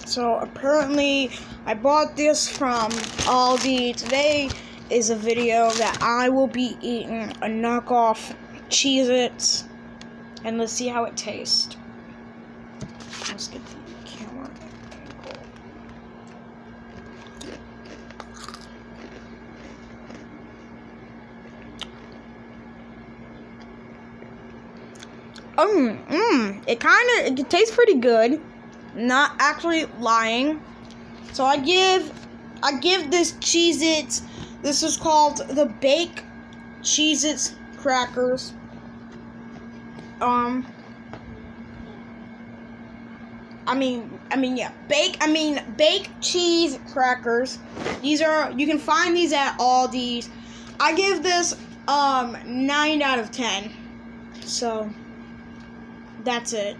So apparently I bought this from Aldi. Today is a video that I will be eating a knockoff Cheez-Its. And let's see how it tastes. Let's get the camera angle. It tastes pretty good. Not actually lying. So I give this Cheez-Its. This is called the Baked Cheez-Its crackers. Baked cheese crackers. You can find these at Aldi's. I give this 9 out of 10. So that's it.